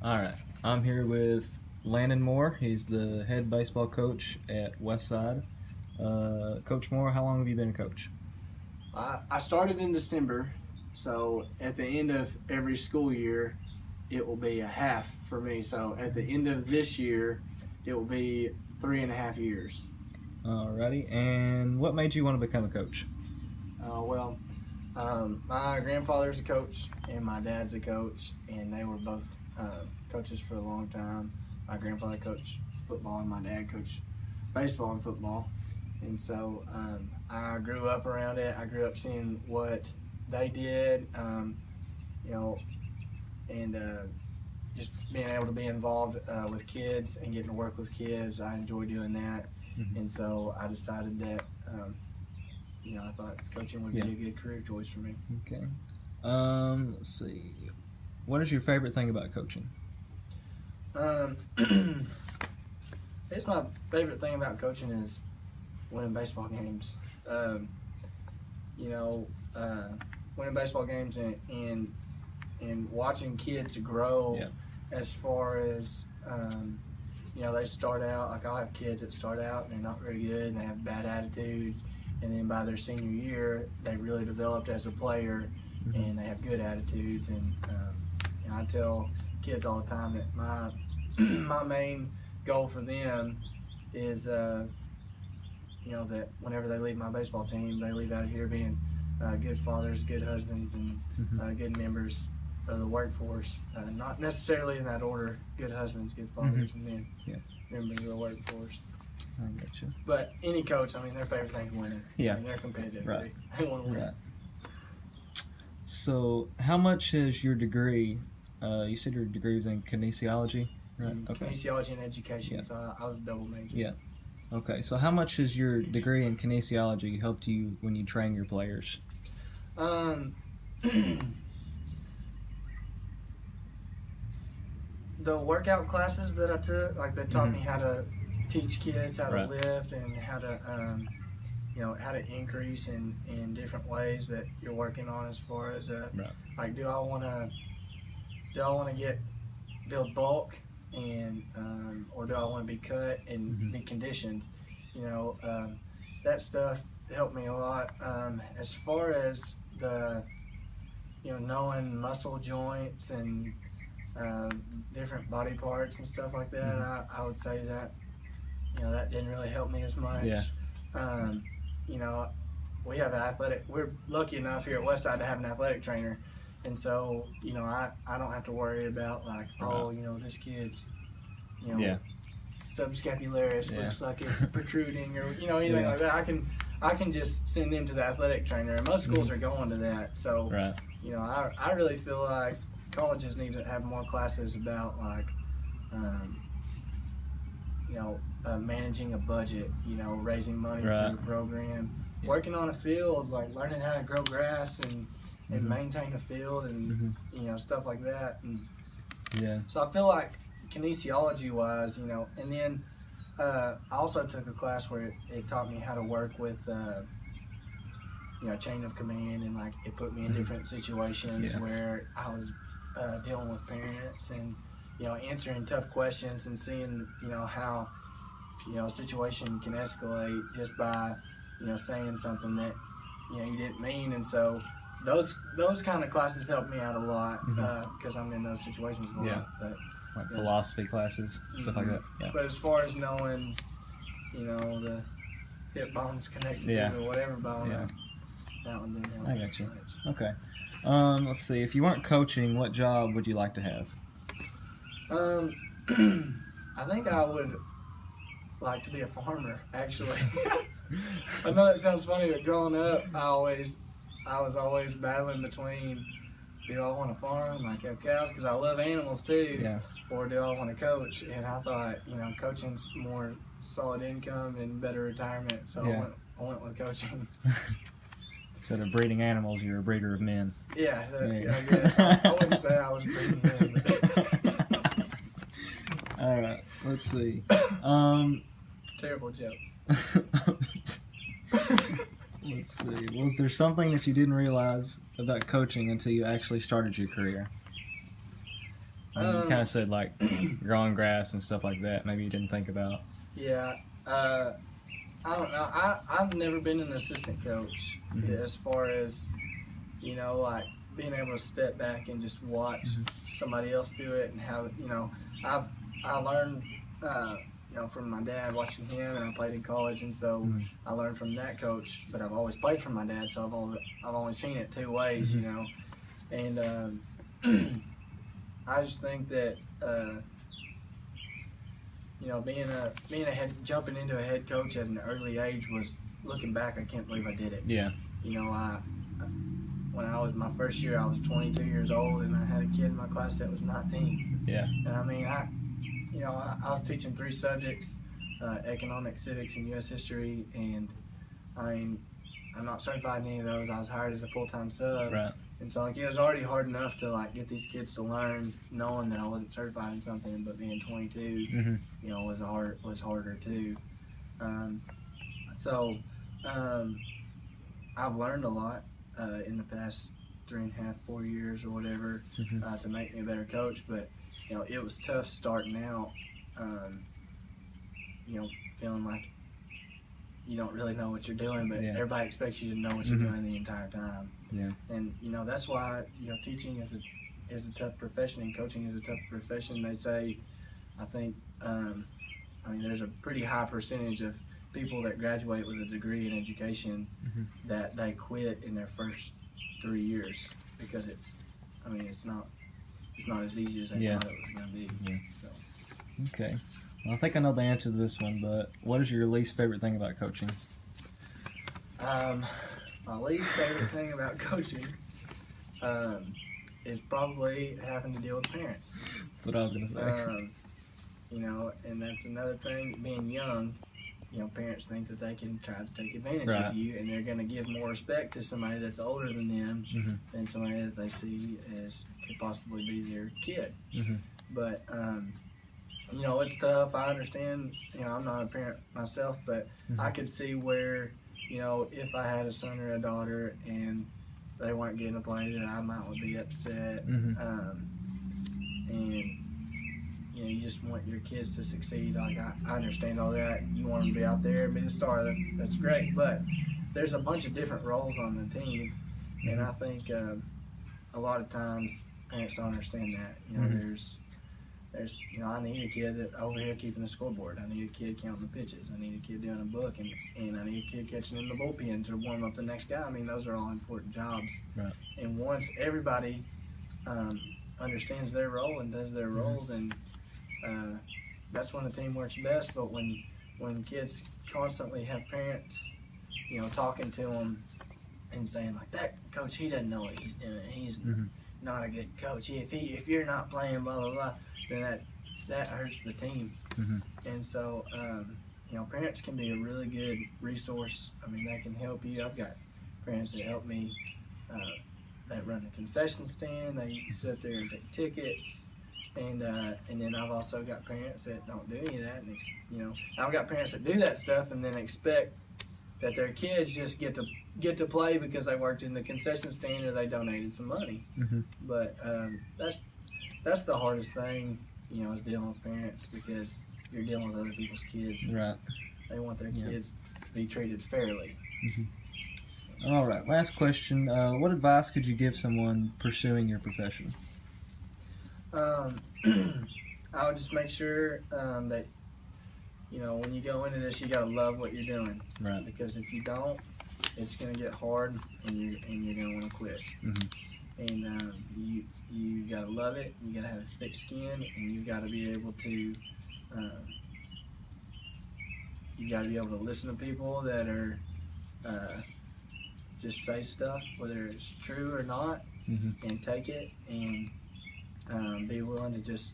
All right. I'm here with Landon Moore. He's the head baseball coach at Westside. Coach Moore, how long have you been a coach? I started in December, so at the end of every school year, it will be a half for me. So at the end of this year, it will be 3.5 years. Alrighty. And what made you want to become a coach? My grandfather's a coach and my dad's a coach, and they were both coaches for a long time. My grandfather coached football and my dad coached baseball and football. And so I grew up around it. I grew up seeing what they did, and just being able to be involved with kids and getting to work with kids. I enjoy doing that. Mm-hmm. And so I decided that, I thought coaching would be a good career choice for me. Okay. Let's see. What is your favorite thing about coaching? I guess my favorite thing about coaching is winning baseball games. Winning baseball games and watching kids grow as far as, they start out, like I'll have kids that start out and they're not very good and they have bad attitudes. And then by their senior year, they really developed as a player and they have good attitudes. And I tell kids all the time that my main goal for them is, that whenever they leave my baseball team, they leave out of here being good fathers, good husbands, and good members of the workforce. Not necessarily in that order: good husbands, good fathers, and then members of the workforce. I got you. But any coach, their favorite thing is winning. Yeah. They're competitive. Right. They want to win. Right. So, how much is your degree? You said your degree was in kinesiology, right? Okay. Kinesiology and education. Yeah. So I was a double major. Yeah. Okay. So, how much has your degree in kinesiology helped you when you train your players? The workout classes that I took, they taught me how to teach kids how to lift and how to, how to increase in different ways that you're working on as far as, do I want to build bulk and, or do I want to be cut and be conditioned? That stuff helped me a lot. As far as the, knowing muscle joints and different body parts and stuff like that, I would say that, that didn't really help me as much. Yeah. We have we're lucky enough here at Westside to have an athletic trainer. And so, I don't have to worry about this kid's, subscapularis looks like it's protruding or, anything like that. I can just send them to the athletic trainer, and most schools are going to that. So, I really feel like colleges need to have more classes about managing a budget, raising money through a program, working on a field, learning how to grow grass and maintain a field and, stuff like that. And so I feel like kinesiology-wise, and then I also took a class where it taught me how to work with, chain of command, and it put me in different situations where I was dealing with parents and, answering tough questions and seeing, how, a situation can escalate just by, saying something that, you didn't mean. And so those kind of classes helped me out a lot because I'm in those situations a lot. But, philosophy classes, stuff like that. Yeah. But as far as knowing, the hip bone's connected to whatever bone, that one didn't help. I got you. Okay. Let's see. If you weren't coaching, what job would you like to have? I think I would like to be a farmer, actually. I know that sounds funny, but growing up, I was always battling between, do I want to farm, have cows, because I love animals too, or do I want to coach? And I thought, coaching's more solid income and better retirement, so I went with coaching. Instead of breeding animals, you're a breeder of men. Yeah, I guess. I wouldn't say I was breeding men. All right, let's see. Terrible joke. Let's see. Was there something that you didn't realize about coaching until you actually started your career? I mean, you kind of said like growing grass and stuff like that. Maybe you didn't think about. Yeah. I don't know. I've never been an assistant coach as far as, like being able to step back and just watch somebody else do it and how, I learned, from my dad watching him, and I played in college, and so I learned from that coach, but I've always played from my dad, so I've only seen it two ways, and I just think that, jumping into a head coach at an early age was, looking back, I can't believe I did it. Yeah. When I was my first year, I was 22 years old, and I had a kid in my class that was 19. Yeah. And I mean, I was teaching 3 subjects: economics, civics, and U.S. history. And I mean, I'm not certified in any of those. I was hired as a full-time sub. Right. And so, it was already hard enough to get these kids to learn, knowing that I wasn't certified in something. But being 22, was harder too. I've learned a lot in the past 3.5, 4 years or whatever to make me a better coach. But it was tough starting out. Feeling like you don't really know what you're doing, but everybody expects you to know what you're doing the entire time. Yeah. And that's why teaching is a tough profession, and coaching is a tough profession. They say, I think, there's a pretty high percentage of people that graduate with a degree in education that they quit in their first 3 years because it's not as easy as they thought it was going to be. Yeah. So. Okay. Well, I think I know the answer to this one, but what is your least favorite thing about coaching? My least favorite thing about coaching is probably having to deal with parents. That's what I was going to say. And that's another thing. Being young, parents think that they can try to take advantage of you, and they're going to give more respect to somebody that's older than them than somebody that they see as could possibly be their kid. But it's tough. I understand. I'm not a parent myself, but I could see where, if I had a son or a daughter and they weren't getting to play, that I would be upset. And you just want your kids to succeed. Like I understand all that. You want them to be out there and be the star. That's great. But there's a bunch of different roles on the team, and I think a lot of times parents don't understand that. There's I need a kid that over here keeping the scoreboard. I need a kid counting the pitches. I need a kid doing a book, and I need a kid catching in the bullpen to warm up the next guy. Those are all important jobs. Right. And once everybody understands their role and does their role, then that's when the team works best. But when kids constantly have parents, talking to them and saying like, that coach, he doesn't know what he's doing. He's not a good coach. If you're not playing, blah blah blah, then that hurts the team. And so parents can be a really good resource. They can help you. I've got parents that help me that run the concession stand. They sit there and take tickets. And then I've also got parents that don't do any of that. And I've got parents that do that stuff and then expect that their kids just get to play because they worked in the concession stand or they donated some money. But that's the hardest thing, is dealing with parents, because you're dealing with other people's kids. Right. They want their kids to be treated fairly. All right. Last question. What advice could you give someone pursuing your profession? I would just make sure that when you go into this, you gotta love what you're doing. Right. Because if you don't, it's gonna get hard, and you're gonna want to quit. And you gotta love it. You gotta have a thick skin, and you gotta be able to listen to people that are just say stuff, whether it's true or not, and take it, and be willing to just,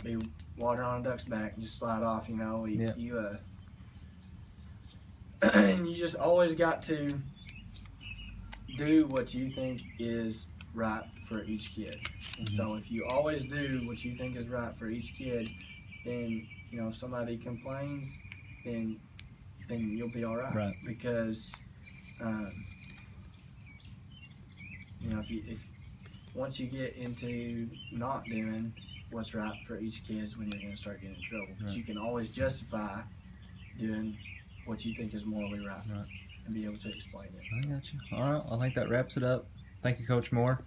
be water on a duck's back and just slide off, and you just always got to do what you think is right for each kid. And so if you always do what you think is right for each kid, then, if somebody complains, then you'll be all right. Right. Because, once you get into not doing what's right for each kid is when you're going to start getting in trouble. But Right. you can always justify doing what you think is morally right, Right. and be able to explain it. I got you. All right. I think that wraps it up. Thank you, Coach Moore.